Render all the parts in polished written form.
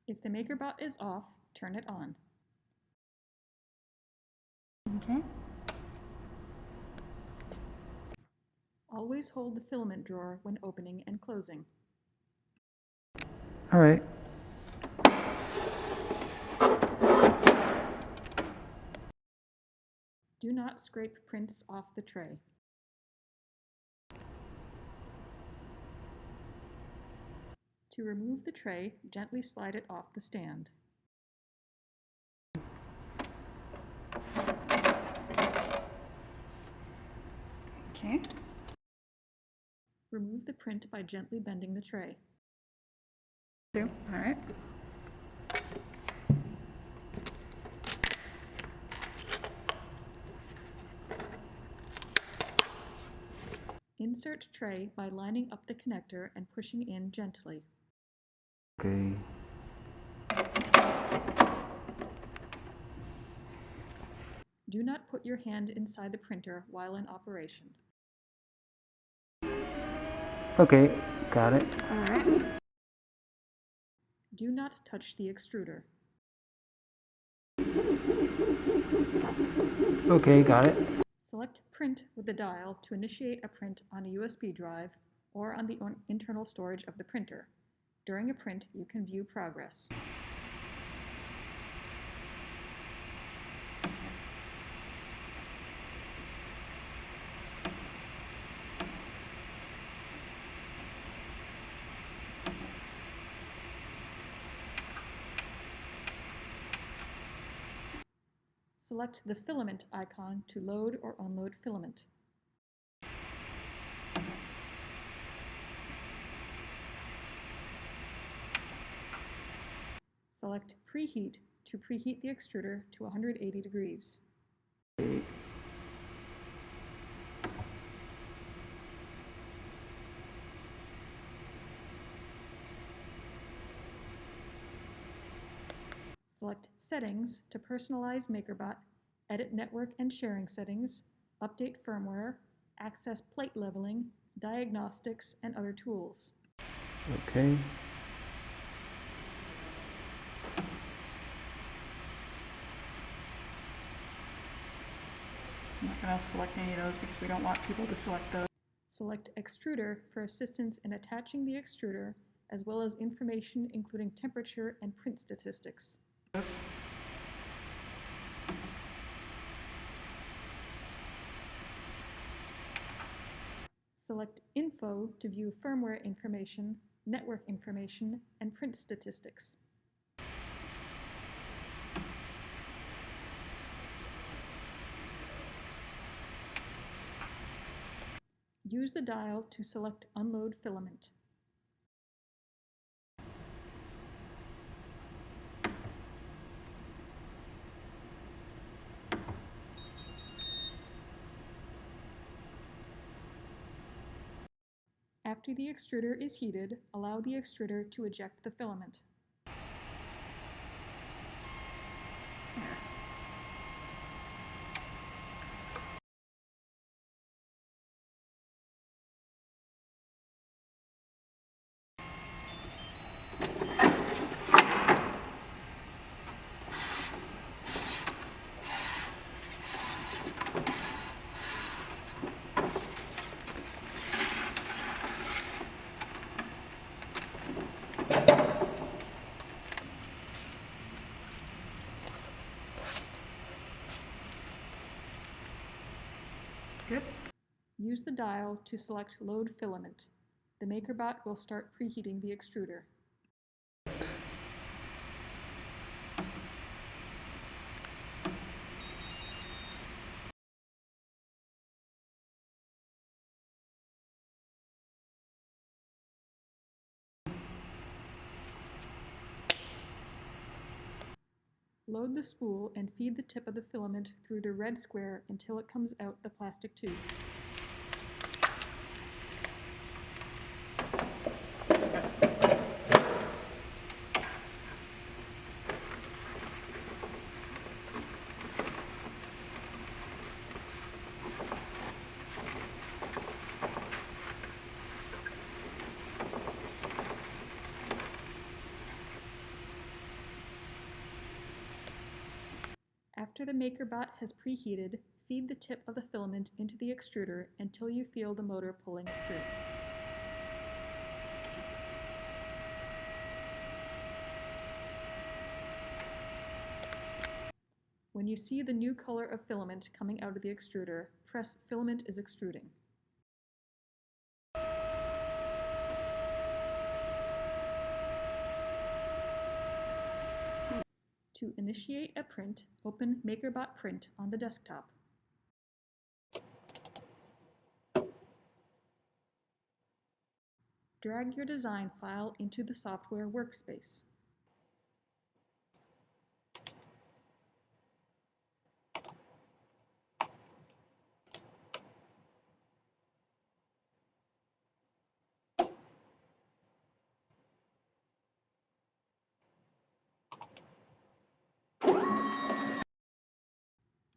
If the MakerBot is off, turn it on. Okay. Always hold the filament drawer when opening and closing. All right. Do not scrape prints off the tray. To remove the tray, gently slide it off the stand. Okay. Remove the print by gently bending the tray. All right. Insert tray by lining up the connector and pushing in gently. Okay. Do not put your hand inside the printer while in operation. Okay, got it. All right. Do not touch the extruder. Okay, got it. Select Print with the dial to initiate a print on a USB drive or on the internal storage of the printer. During a print, you can view progress. Select the filament icon to load or unload filament. Select Preheat to preheat the extruder to 180 degrees. Select Settings to personalize MakerBot, edit network and sharing settings, update firmware, access plate leveling, diagnostics, and other tools. Okay. I'm not going to select any of those because we don't want people to select those. Select Extruder for assistance in attaching the extruder, as well as information including temperature and print statistics. Select Info to view firmware information, network information, and print statistics. Use the dial to select Unload Filament. After the extruder is heated, allow the extruder to eject the filament. Good. Use the dial to select Load Filament. The MakerBot will start preheating the extruder. Load the spool and feed the tip of the filament through the red square until it comes out the plastic tube. After the MakerBot has preheated, feed the tip of the filament into the extruder until you feel the motor pulling it through. When you see the new color of filament coming out of the extruder, press "Filament is extruding." To initiate a print, open MakerBot Print on the desktop. Drag your design file into the software workspace.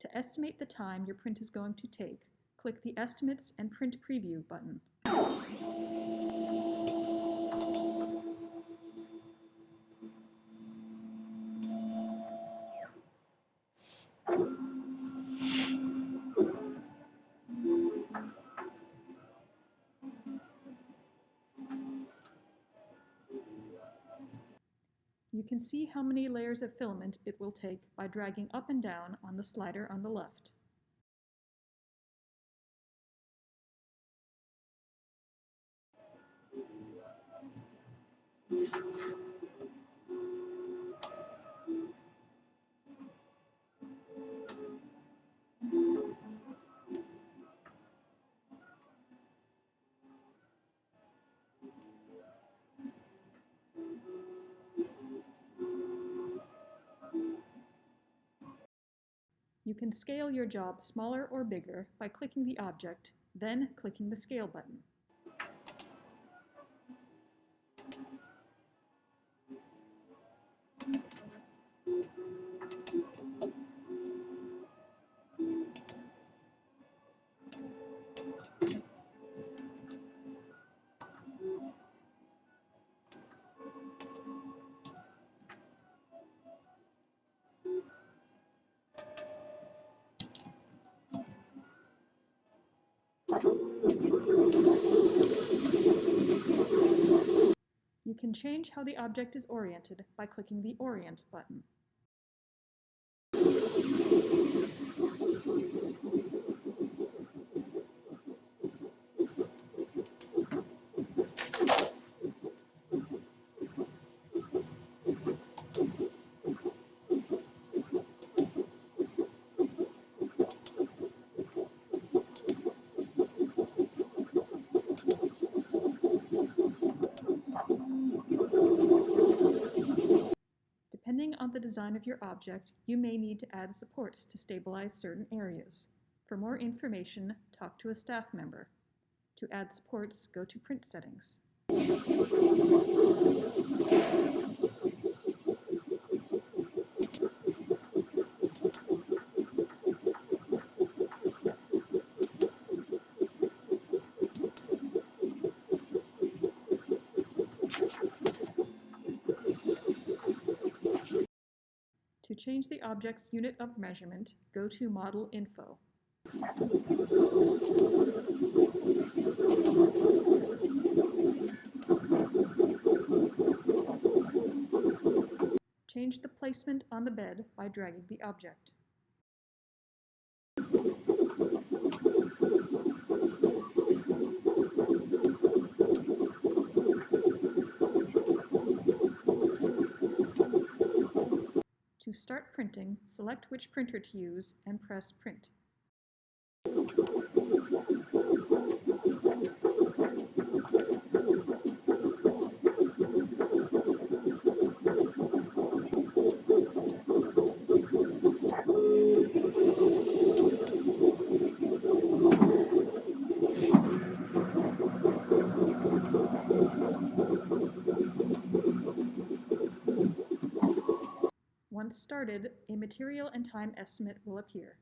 To estimate the time your print is going to take, click the Estimates and Print Preview button. You can see how many layers of filament it will take by dragging up and down on the slider on the left. You can scale your job smaller or bigger by clicking the object, then clicking the Scale button. You can change how the object is oriented by clicking the Orient button. Depending on the design of your object, you may need to add supports to stabilize certain areas. For more information, talk to a staff member. To add supports, go to Print Settings. To change the object's unit of measurement, go to Model Info. Change the placement on the bed by dragging the object. To start printing, select which printer to use and press Print. Once started, a material and time estimate will appear.